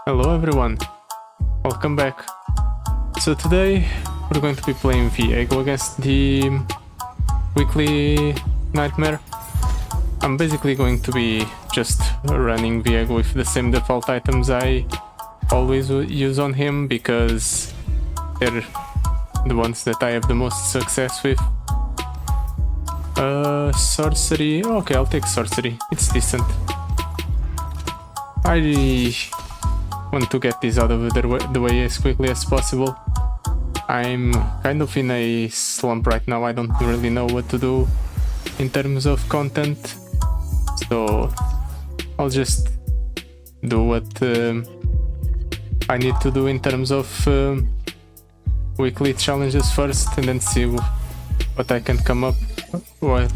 Hello everyone, welcome back. So today we're going to be playing Viego against the weekly nightmare. I'm basically going to be just running Viego with the same default items I always use on him because they're the ones that I have the most success with. Sorcery, okay, I'll take sorcery, it's decent. I want to get this out of the way as quickly as possible. I'm kind of in a slump right now. I don't really know what to do in terms of content, so I'll just do what I need to do in terms of weekly challenges first, and then see what I can come up. What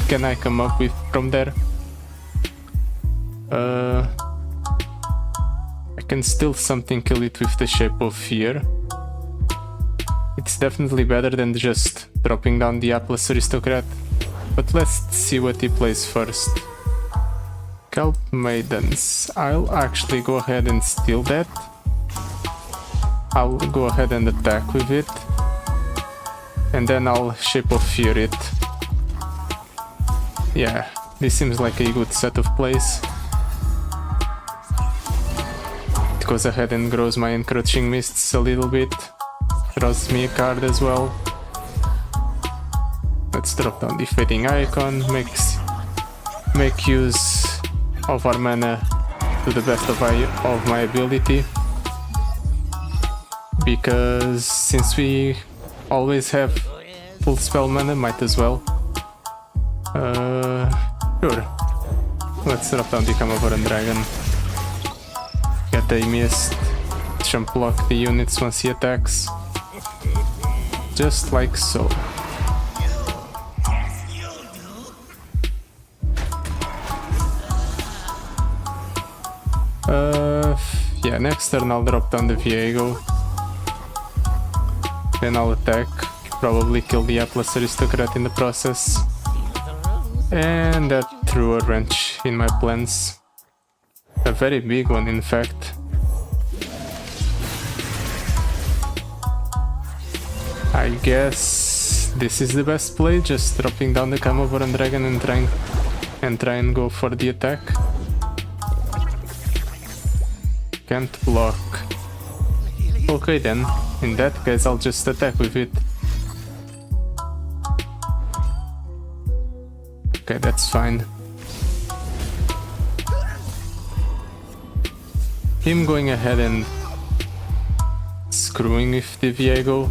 can I come up with from there? I can still something kill it with the Shape of Fear. It's definitely better than just dropping down the Atlas Aristocrat, but let's see what he plays first. Kelp Maidens. I'll actually go ahead and steal that. I'll go ahead and attack with it, and then I'll Shape of Fear it. Yeah, this seems like a good set of plays. It goes ahead and grows my Encroaching Mists a little bit. Draws me a card as well. Let's drop down the Fading Icon. Make use of our mana to the best of my ability. Because since we always have full spell mana, might as well. Sure. Let's drop down the Camavoran Dragon. Get a mist. Jump block the units once he attacks. Just like so. Yeah, next turn I'll drop down the Viego. Then I'll attack, probably kill the Atlas Aristocrat in the process. And that threw a wrench in my plans. A very big one, in fact. I guess this is the best play, just dropping down the Camavoran Dragon and try and go for the attack. Can't block. Okay then, in that case I'll just attack with it. Okay, that's fine. Him going ahead and screwing with the Viego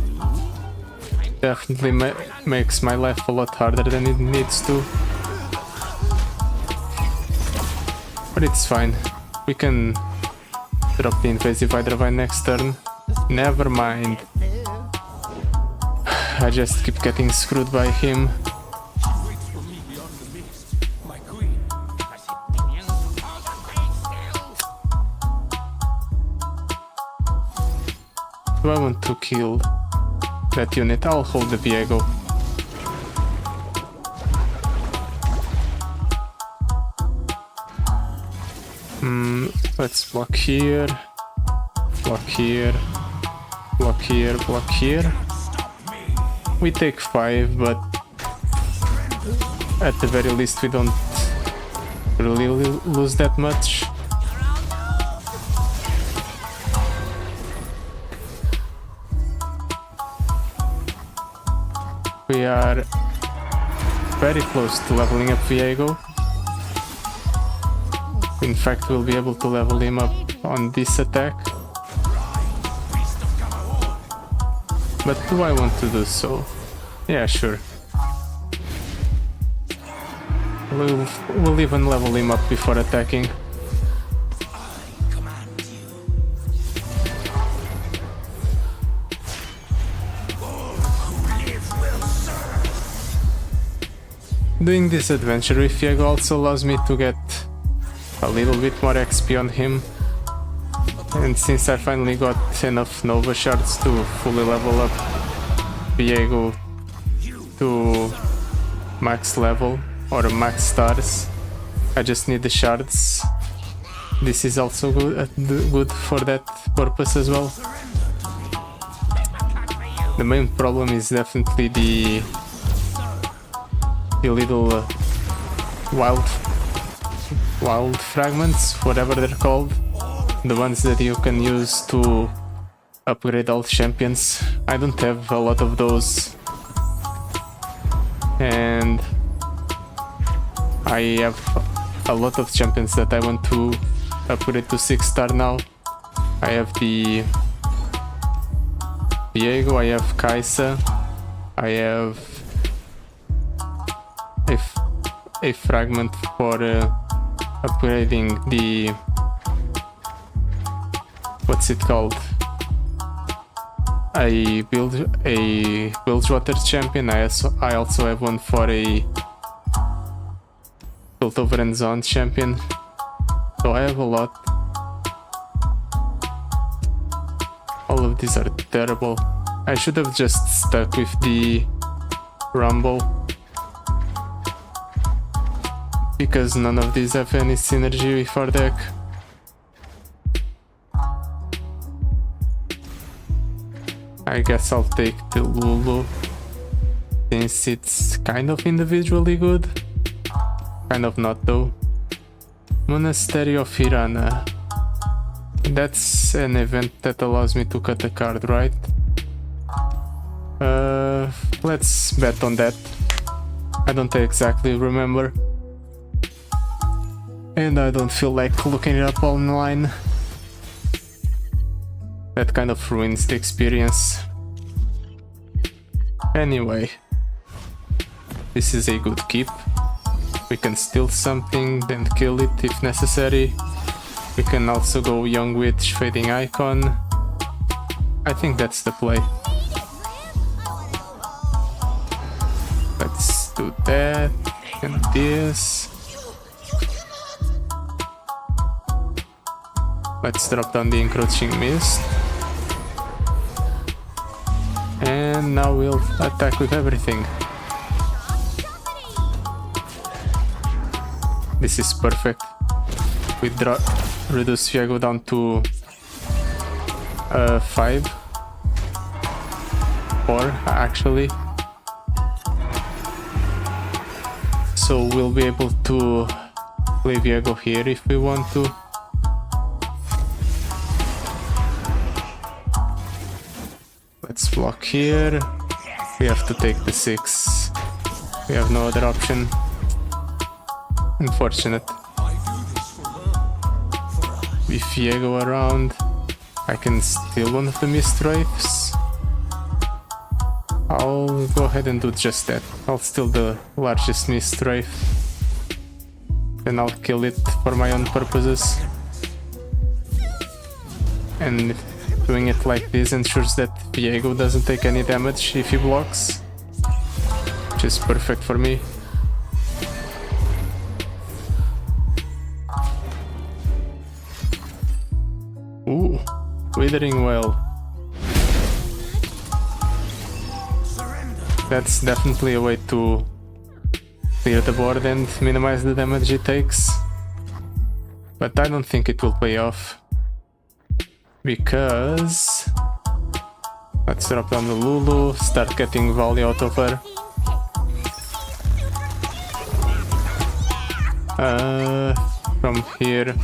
definitely makes my life a lot harder than it needs to. But it's fine. We can drop the Invasive Hydravine next turn. Never mind. I just keep getting screwed by him. Do I want to kill that unit? I'll hold the Viego. Let's block here, block here, block here, block here. We take 5, but at the very least we don't really lose that much. We are very close to leveling up Viego. In fact, we'll be able to level him up on this attack. But do I want to do so? Yeah, sure. We'll even level him up before attacking. Doing this adventure with Viego also allows me to get a little bit more XP on him. And since I finally got enough Nova Shards to fully level up Viego to max level or max stars, I just need the shards. this is also good for that purpose as well. The main problem is definitely the little wild fragments, whatever they're called, the ones that you can use to upgrade all champions. I don't have a lot of those, and I have a lot of champions that I want to upgrade to 6-star now. I have the Viego, I have Kaisa, I have a fragment for upgrading the, what's it called, a Bilgewater champion. I also have one for a Piltover and Zone champion, so I have a lot. All of these are terrible. I should have just stuck with the Rumble, because none of these have any synergy with our deck. I guess I'll take the Lulu, since it's kind of individually good. Kind of not though. Monastery of Hirana. That's an event that allows me to cut a card, right? Let's bet on that. I don't exactly remember, and I don't feel like looking it up online. That kind of ruins the experience. Anyway, this is a good keep. We can steal something, then kill it if necessary. We can also go Young Witch, Fading Icon. I think that's the play. Let's do that and this. Let's drop down the Encroaching Mist. And now we'll attack with everything. This is perfect. We reduce Viego down to 4 actually. So we'll be able to play Viego here if we want to. Let's block here. We have to take the 6. We have no other option. Unfortunate. With Viego around, I can steal one of the Mist Wraiths. I'll go ahead and do just that. I'll steal the largest Mist Wraith, then I'll kill it for my own purposes. And doing it like this ensures that Viego doesn't take any damage if he blocks, which is perfect for me. Ooh, Withering Well. That's definitely a way to clear the board and minimize the damage it takes. But I don't think it will pay off, because let's drop down the Lulu, start getting Volley out of her. From here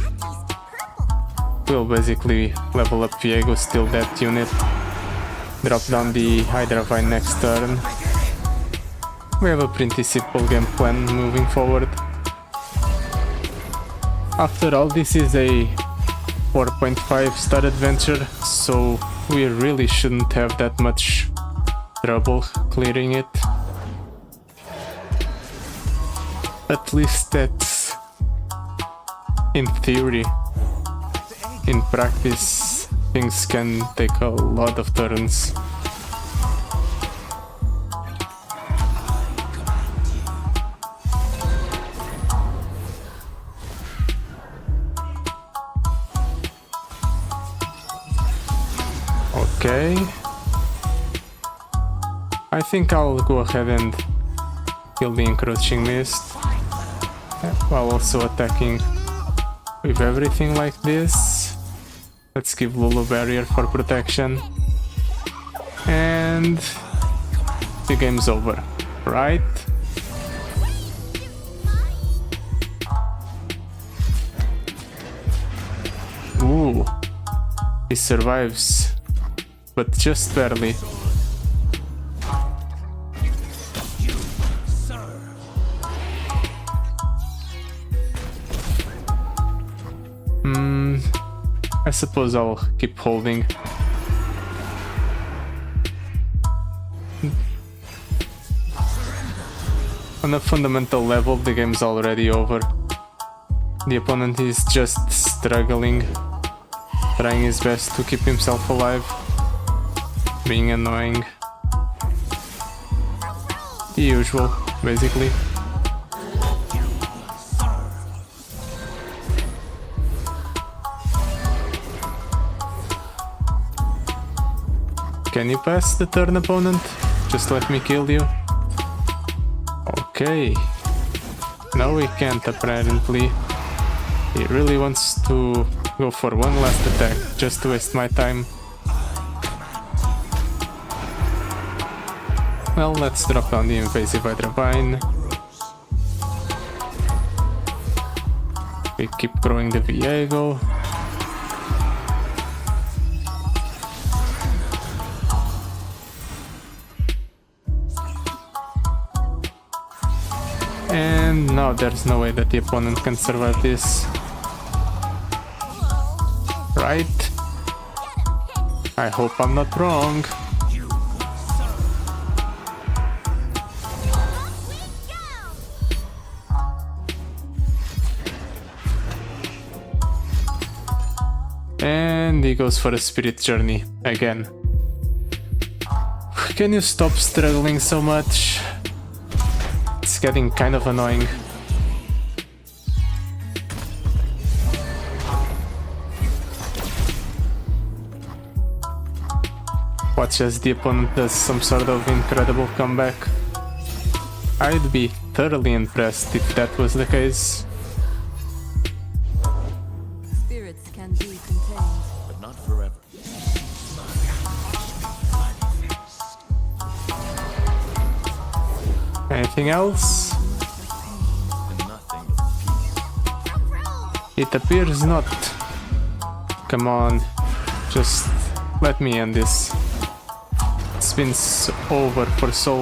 we'll basically level up Viego, steal that unit, drop down the Hydra Vine next turn. We have a pretty simple game plan moving forward. After all, this is a 4.5-star adventure, so we really shouldn't have that much trouble clearing it. At least that's in theory. In practice, things can take a lot of turns. Okay. I think I'll go ahead and kill the Encroaching Mist, while also attacking with everything like this. Let's give Lulu barrier for protection. And the game's over, right? Ooh, he survives, but just barely. I suppose I'll keep holding. On a fundamental level, the game's already over. The opponent is just struggling, trying his best to keep himself alive, being annoying. The usual, basically. Can you pass the turn, opponent? Just let me kill you. Okay. No, he can't, apparently. He really wants to go for one last attack, just to waste my time. Well, let's drop down the invasive Hydravine. We keep growing the Viego. And now there's no way that the opponent can survive this. Right? I hope I'm not wrong. And he goes for a spirit journey again. Can you stop struggling so much? It's getting kind of annoying. Watch as the opponent does some sort of incredible comeback. I'd be thoroughly impressed if that was the case. Spirits can be contained, but not forever. Anything else? And nothing but peace. It appears not. Come on, just let me end this. It's been over for so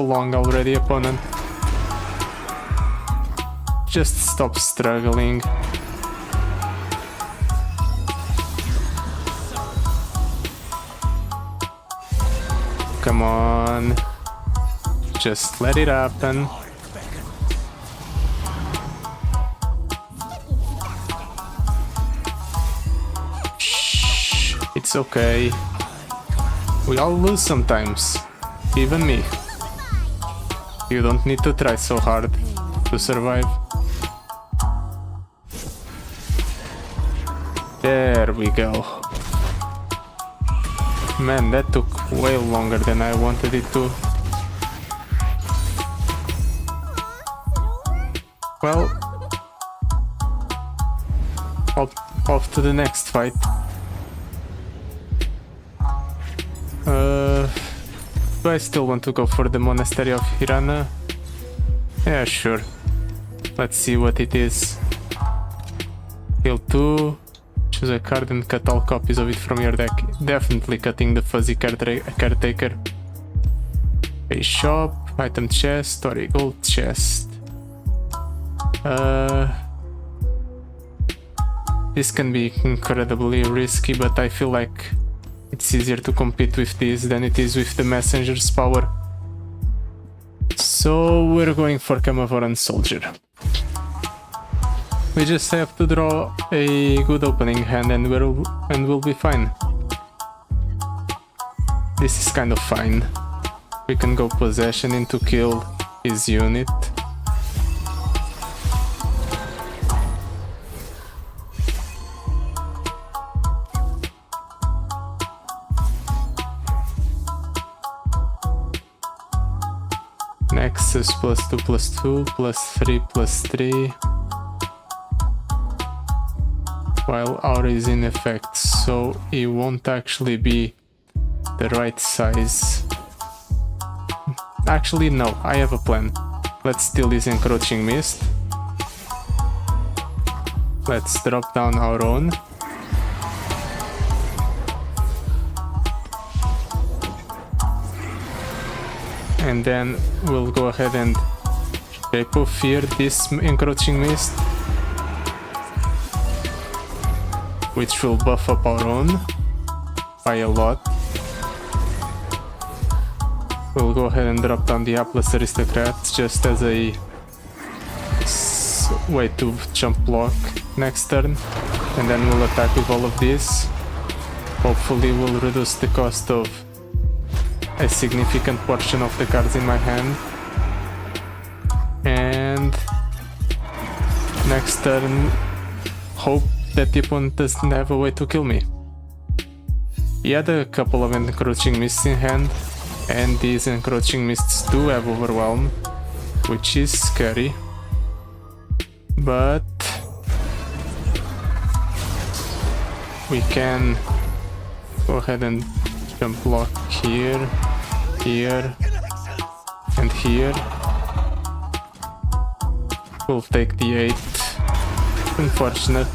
long already, opponent. Just stop struggling. Come on. Just let it happen. Shh, it's okay. We all lose sometimes, even me. You don't need to try so hard to survive. There we go. Man, that took way longer than I wanted it to. Well, off to the next fight. Do I still want to go for the Monastery of Hirana? Yeah, sure. Let's see what it is. Heal 2. Choose a card and cut all copies of it from your deck. Definitely cutting the fuzzy caretaker. A shop, item chest, or a gold chest. This can be incredibly risky, but I feel like it's easier to compete with this than it is with the messenger's power. So we're going for Camavoran Soldier. We just have to draw a good opening hand and we'll be fine. This is kind of fine. We can go possession in to kill his unit. Nexus +2/+2 +3/3. while aura is in effect, so it won't actually be the right size. Actually, no, I have a plan. Let's steal this encroaching mist. Let's drop down our own. And then we'll go ahead and shape of fear this encroaching mist, which will buff up our own by a lot. We'll go ahead and drop down the Hapless Aristocrats just as a way to jump block next turn, and then we'll attack with all of this. Hopefully we'll reduce the cost of a significant portion of the cards in my hand. And next turn, hope that the opponent doesn't have a way to kill me. He had a couple of encroaching mists in hand, and these encroaching mists do have overwhelm, which is scary. But we can go ahead and jump block here, here, and here. We'll take the 8. Unfortunate,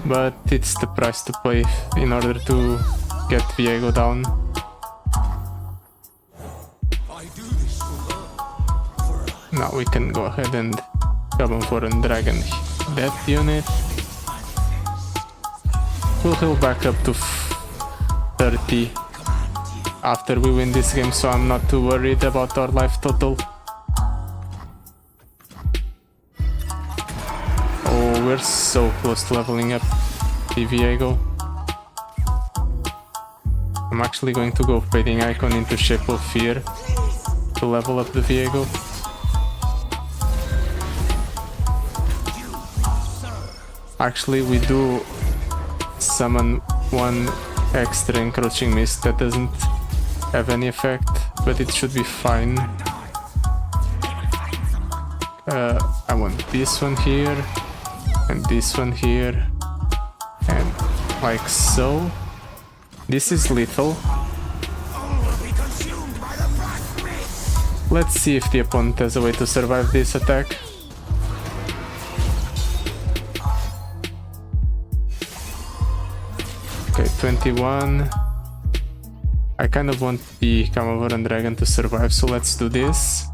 but it's the price to pay in order to get Viego down. Now we can go ahead and come for a dragon death unit. We'll heal back up to 30 after we win this game, so I'm not too worried about our life total. Oh, we're so close to leveling up the Viego. I'm actually going to go Fading Icon into Shape of Fear to level up the Viego. Actually, we do summon one extra encroaching mist that doesn't have any effect, but it should be fine. I want this one here, and this one here, and like so. This is lethal. Let's see if the opponent has a way to survive this attack. Okay, 21. I kind of want the Camovoran Dragon to survive, so let's do this.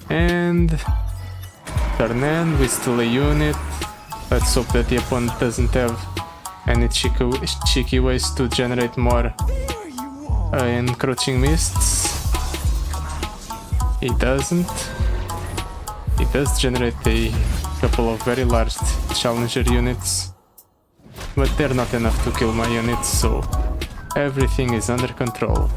And turn end, we steal a unit. Let's hope that the opponent doesn't have any cheeky ways to generate more encroaching mists. He doesn't. He does generate a couple of very large challenger units, but they're not enough to kill my units, so everything is under control.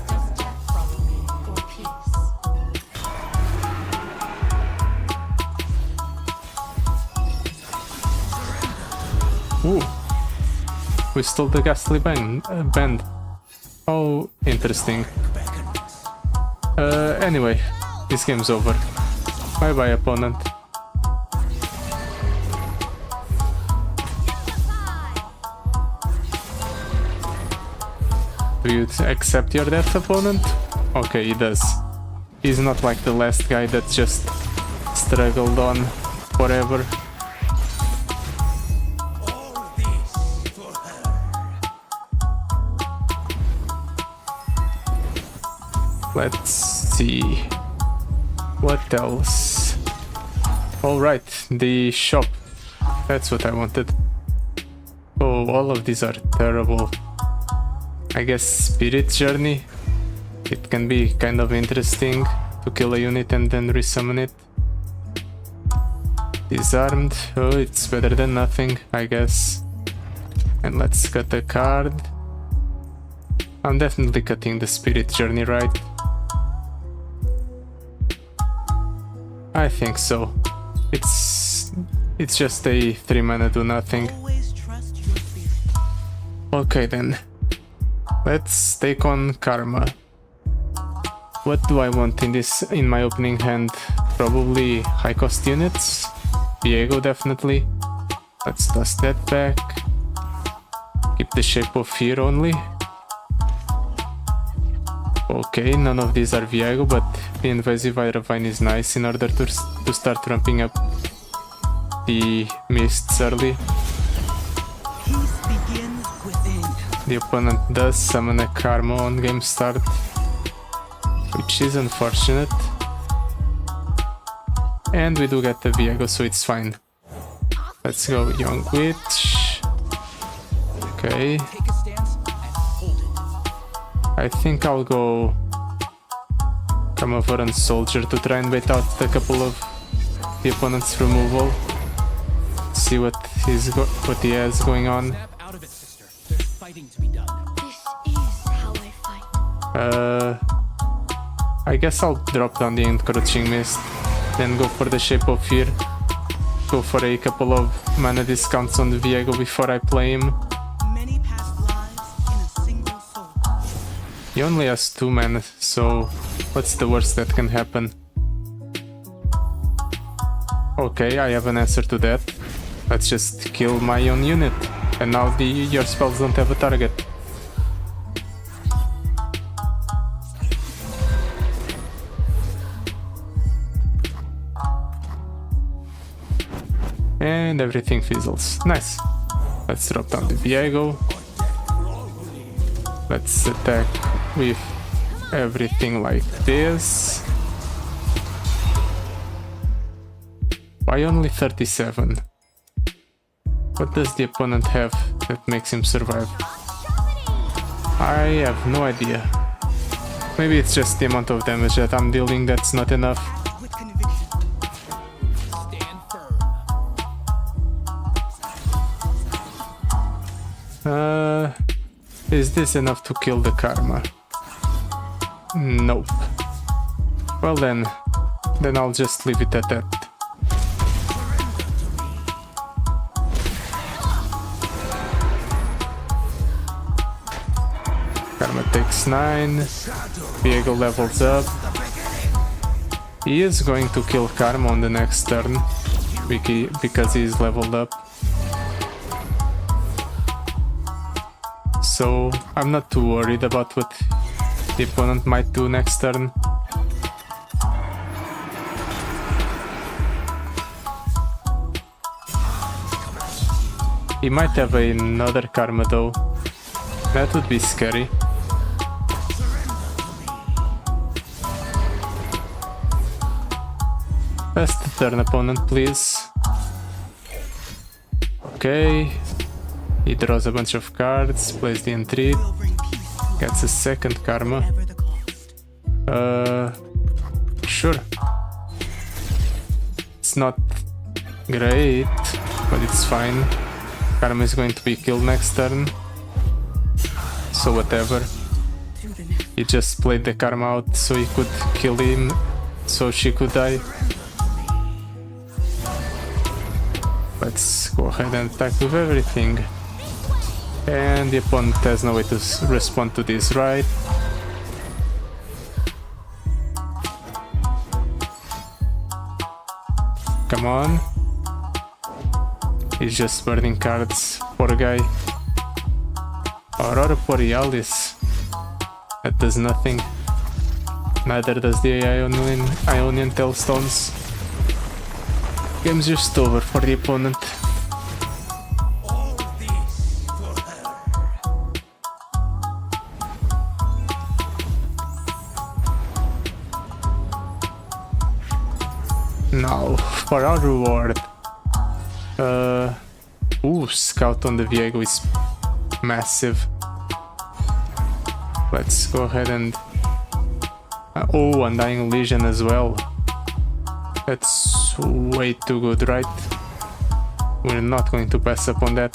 Ooh. We stole the Ghastly Band. Oh, interesting. Anyway, this game's over. Bye bye, opponent. Do you accept your death, opponent? Okay, he does. He's not like the last guy that just struggled on forever. Let's see what else. Alright, the shop. That's what I wanted. Oh, all of these are terrible. I guess Spirit Journey. It can be kind of interesting to kill a unit and then resummon it. Disarmed. Oh, it's better than nothing, I guess. And let's cut a card. I'm definitely cutting the Spirit Journey, right? I think so. It's just a 3 mana do nothing. Okay then. Let's take on Karma. What do I want in my opening hand? Probably high cost units. Viego definitely. Let's toss that back. Keep the Shape of Fear only. Okay, none of these are Viego, but the Invasive Iravine is nice in order to start ramping up the mists early. Peace begins within. The opponent does summon a Karma on game start, which is unfortunate. And we do get the Viego, so it's fine. Let's go Young Witch. Okay. Take a stance and hold it. I think I'll go Carnivoran Soldier to try and bait out a couple of the opponent's removal. See what he has going on. Snap out of it, sister. There's fighting to be done. This is how I fight. I guess I'll drop down the Encroaching Mist, then go for the Shape of Fear. Go for a couple of mana discounts on the Viego before I play him. Many past lives in a single soul. He only has 2 mana, so what's the worst that can happen? Okay, I have an answer to that. Let's just kill my own unit, and now your spells don't have a target. And everything fizzles. Nice. Let's drop down the Viego. Let's attack with everything like this. Why only 37? What does the opponent have that makes him survive? I have no idea. Maybe it's just the amount of damage that I'm dealing that's not enough. With conviction. Stand firm. Is this enough to kill the Karma? Nope. Well then I'll just leave it at that. Karma takes 9. Viego levels up. He is going to kill Karma on the next turn because he is leveled up. So I'm not too worried about what the opponent might do next turn. He might have another Karma though. That would be scary. Best turn, opponent, please. Okay. He draws a bunch of cards, plays the Entreat, Will bring peace to gets a second Karma. whatever the cost. Sure. It's not great, but it's fine. Karma is going to be killed next turn. So whatever. To the next. He just played the Karma out so he could kill him, so she could die. Let's go ahead and attack with everything. And the opponent has no way to respond to this, right? Come on. He's just burning cards, poor guy. Aurora Borealis. That does nothing. Neither does the Ionian Tailstones. Game's just over for the opponent. Now, for our reward. Scout on the Viego is massive. Let's go ahead and... Undying Legion as well. That's way too good, right? We're not going to pass up on that.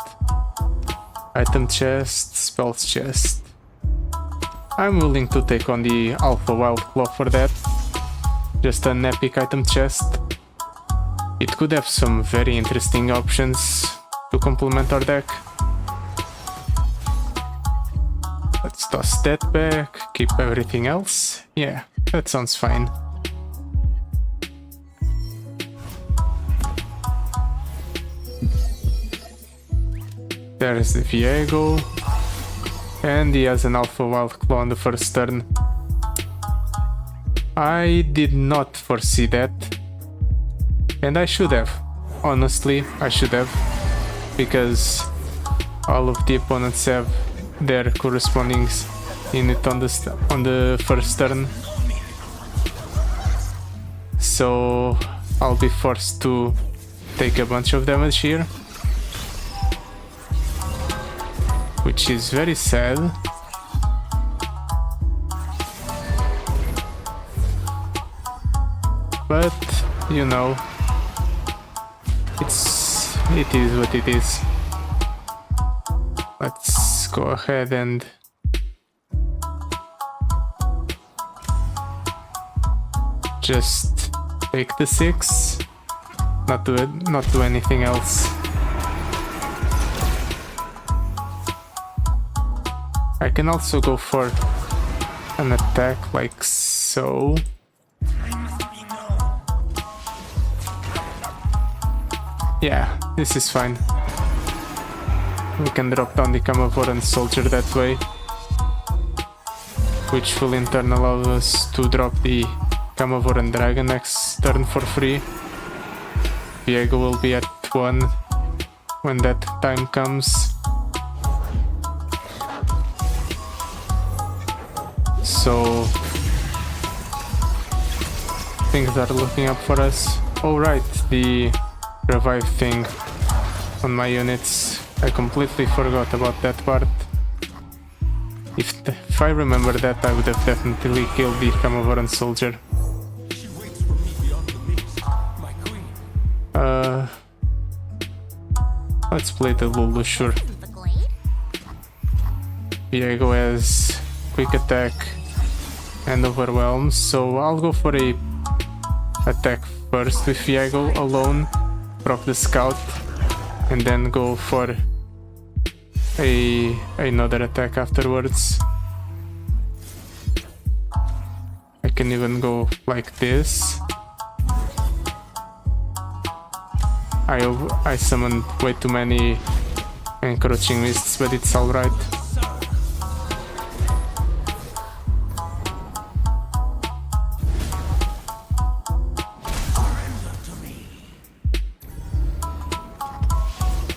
Item chest, spells chest. I'm willing to take on the Alpha Wild Claw for that. Just an epic item chest. It could have some very interesting options to complement our deck. Let's toss that back, keep everything else. Yeah, that sounds fine. There's the Viego, and he has an Alpha Wild Claw on the first turn. I did not foresee that, and I should have. Honestly, I should have, because all of the opponents have their corresponding unit on the first turn, so I'll be forced to take a bunch of damage here, which is very sad. But you know, it is what it is. Let's go ahead and just take the 6, not do anything else. I can also go for an attack like so. Yeah, this is fine. We can drop down the Camavoran Soldier that way, which will in turn allow us to drop the Camavoran Dragon next turn for free. Viego will be at 1 when that time comes. So things are looking up for us. Oh right, the revive thing on my units. I completely forgot about that part. If I remember that, I would have definitely killed the Camavoran Soldier. Let's play the Lulu, sure. Viego has quick attack and overwhelm, so I'll go for a attack first with Viego alone, proc the scout, and then go for another attack afterwards. I can even go like this. I summoned way too many encroaching mists, but it's alright.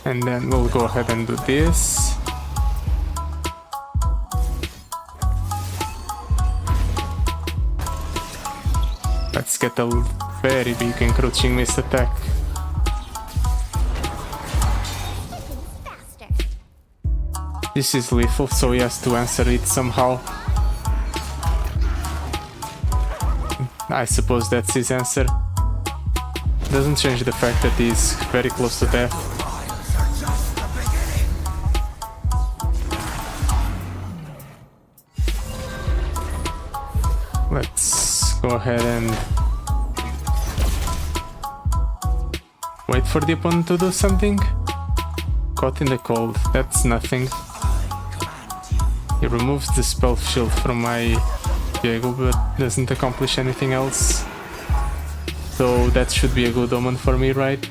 And then we'll go ahead and do this. Let's get a very big encroaching mist attack. This is lethal, so he has to answer it somehow. I suppose that's his answer. Doesn't change the fact that he's very close to death. Let's go ahead and wait for the opponent to do something. Caught in the cold, that's nothing. He removes the spell shield from my Viego, but doesn't accomplish anything else. So that should be a good omen for me, right?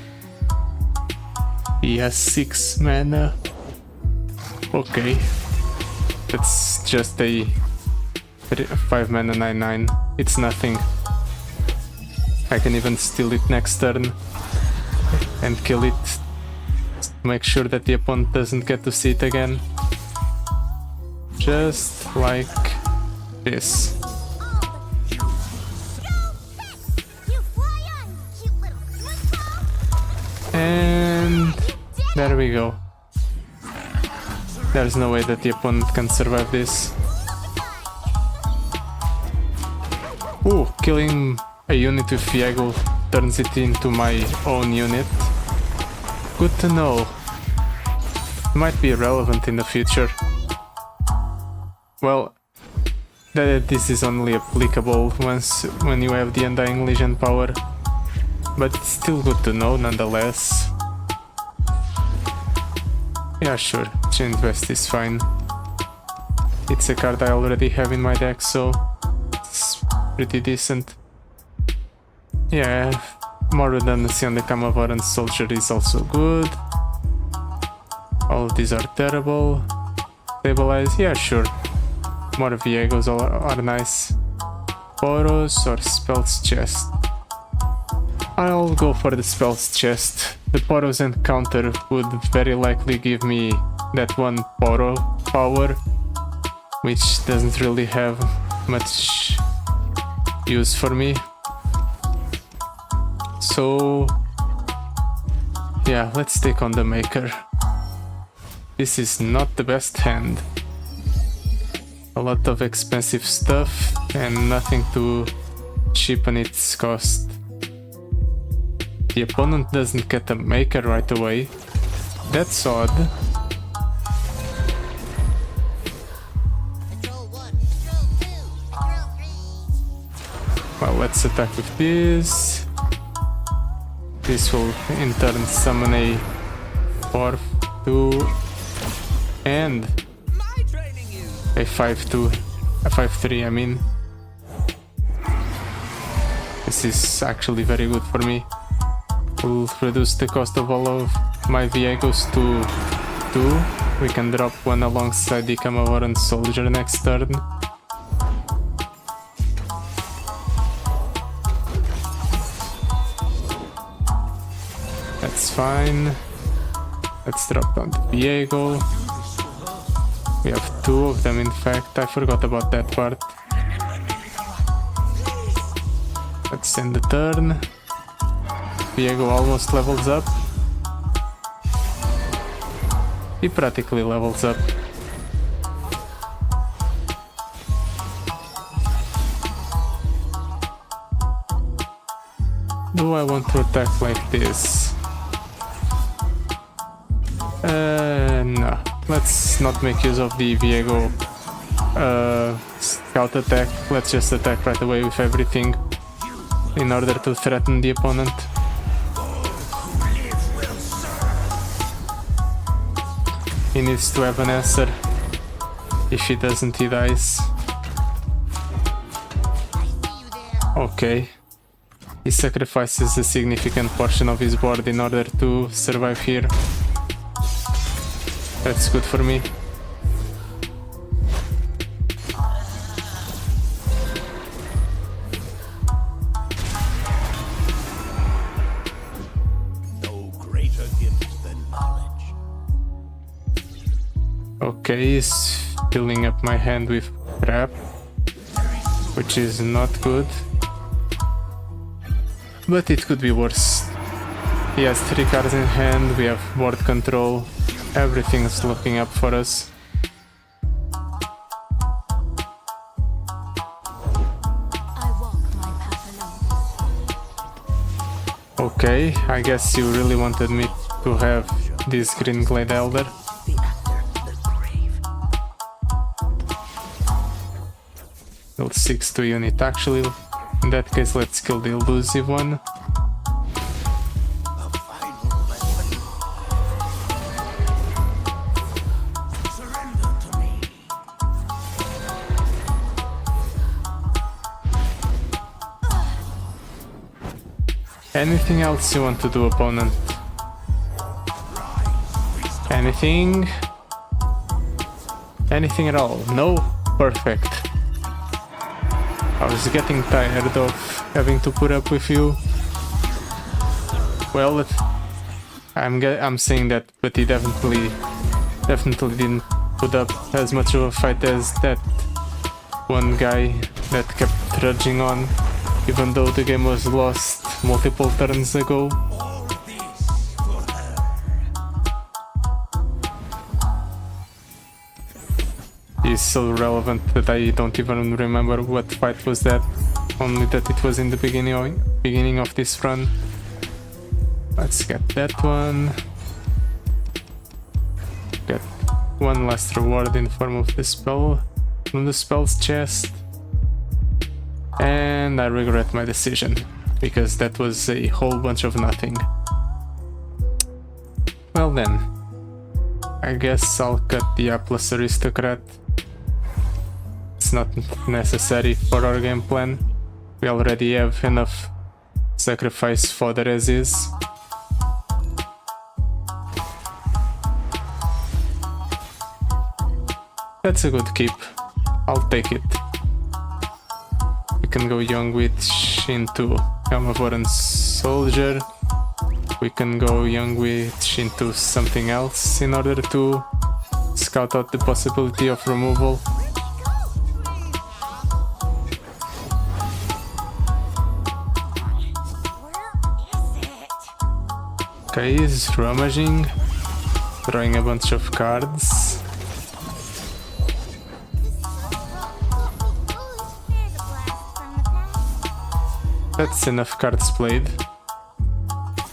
He has 6 mana. Okay. That's just a 5 mana 9/9. It's nothing. I can even steal it next turn and kill it. Make sure that the opponent doesn't get to see it again. Just like this. And there we go. There's no way that the opponent can survive this. Ooh, killing a unit with Viego turns it into my own unit. Good to know. Might be relevant in the future. Well, this is only applicable when you have the Undying Legion power, but it's still good to know nonetheless. Yeah, sure, Chain Vest is fine. it's a card I already have in my deck, so it's pretty decent. Yeah, more redundancy on the Camavaran Soldier is also good. All of these are terrible. Stabilize, yeah, sure. More Viegos are nice. Poros or Spells Chest? I'll go for the Spells Chest. The Poros encounter would very likely give me that one Poro power, which doesn't really have much use for me. So yeah, let's take on the Maker. This is not the best hand. A lot of expensive stuff and nothing to cheapen its cost. The opponent doesn't get a Maker right away. That's odd. Well, let's attack with this. This will in turn summon a 4/2 and a 5/2, a 5/3 I mean. This is actually very good for me. Will reduce the cost of all of my Viegos to 2. We can drop one alongside the Camavaran Soldier next turn. That's fine. Let's drop down the Viego. We have 2 of them in fact, I forgot about that part. Let's end the turn. Viego almost levels up. He practically levels up. Do I want to attack like this? No. Let's not make use of the Viego scout attack. Let's just attack right away with everything in order to threaten the opponent. He needs to have an answer. If he doesn't, he dies. Okay. He sacrifices a significant portion of his board in order to survive here. That's good for me. No greater gift than knowledge. Okay, he's filling up my hand with crap, which is not good. But it could be worse. He has 3 cards in hand, we have board control, everything's looking up for us. I walk my path alone. Okay, I guess you really wanted me to have this Green Glade Elder. Build 6 to unit actually. In that case, let's kill the elusive one. Anything else you want to do, opponent? Anything? Anything at all? No? Perfect. I was getting tired of having to put up with you. Well, I'm saying that, but he definitely didn't put up as much of a fight as that one guy that kept trudging on, even though the game was lost multiple turns ago. He's so relevant that I don't even remember what fight was that, only that it was in the beginning of this run. Let's get that one. Get one last reward in form of the spell from the spells chest. And I regret my decision, because that was a whole bunch of nothing. Well then, I guess I'll cut the Atlas Aristocrat not necessary for our game plan. We already have enough sacrifice fodder as is. That's a good keep. I'll take it. We can go young witch into Kamavoran soldier. We can go young witch into something else in order to scout out the possibility of removal. Okay, he's rummaging, throwing a bunch of cards. That's enough cards played.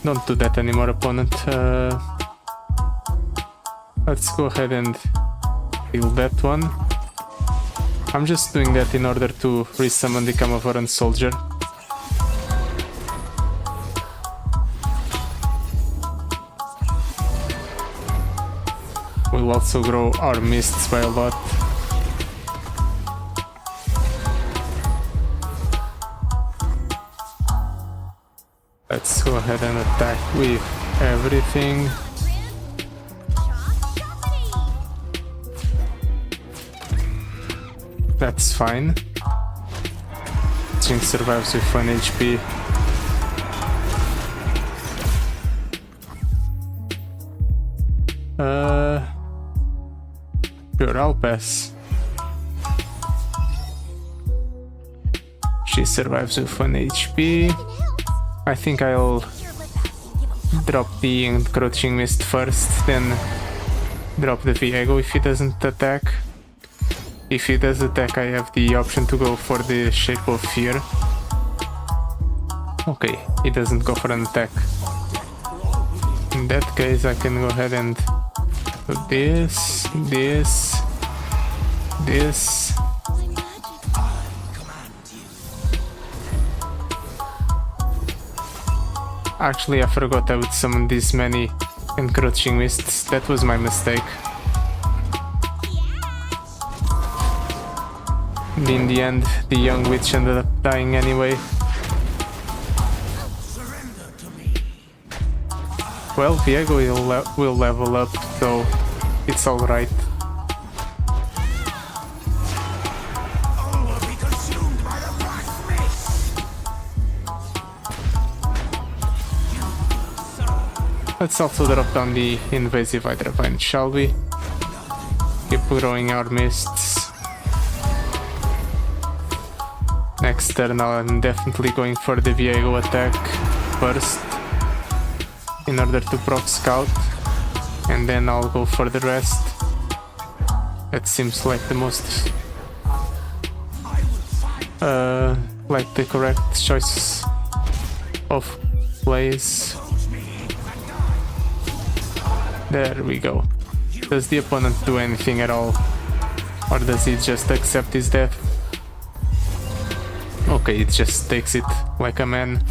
Don't do that anymore, opponent. Let's go ahead and kill that one. I'm just doing that in order to resummon the Kamavoran soldier. We'll also grow our mists by a lot. Let's go ahead and attack with everything. That's fine. Jinx survives with 1 HP. Sure, I'll pass. She survives with 1 HP. I think I'll drop the encroaching mist first, then drop the Viego if he doesn't attack. If he does attack, I have the option to go for the Shape of Fear. Okay, he doesn't go for an attack. In that case, I can go ahead and do this, this, this. Actually, I forgot I would summon this many encroaching mists. That was my mistake. In the end, the young witch ended up dying anyway. Well, Viego will level up, so it's alright. Let's also drop down the invasive Hydravine, shall we? Keep growing our mists. Next turn I'm definitely going for the Viego attack first in order to proc scout, and then I'll go for the rest. That seems like the most like the correct choice of plays. There we go. Does the opponent do anything at all? Or does he just accept his death? Okay, it just takes it like a man.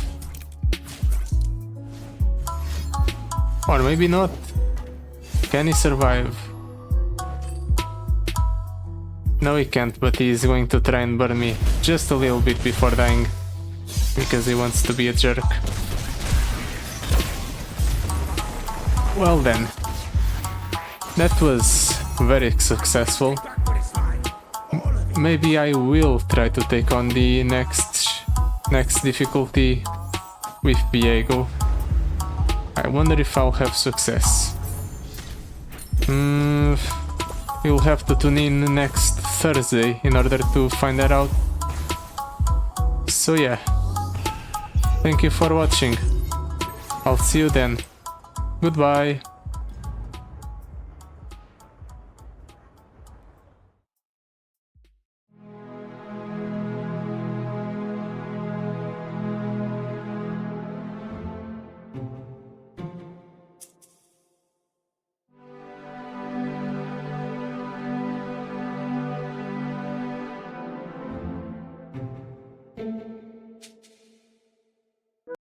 Or maybe not. Can he survive? No, he can't, but he is going to try and burn me just a little bit before dying, because he wants to be a jerk. Well then. That was very successful. Maybe I will try to take on the next difficulty with Viego. I wonder if I'll have success. You'll have to tune in next Thursday in order to find that out. So yeah, thank you for watching. I'll see you then. Goodbye.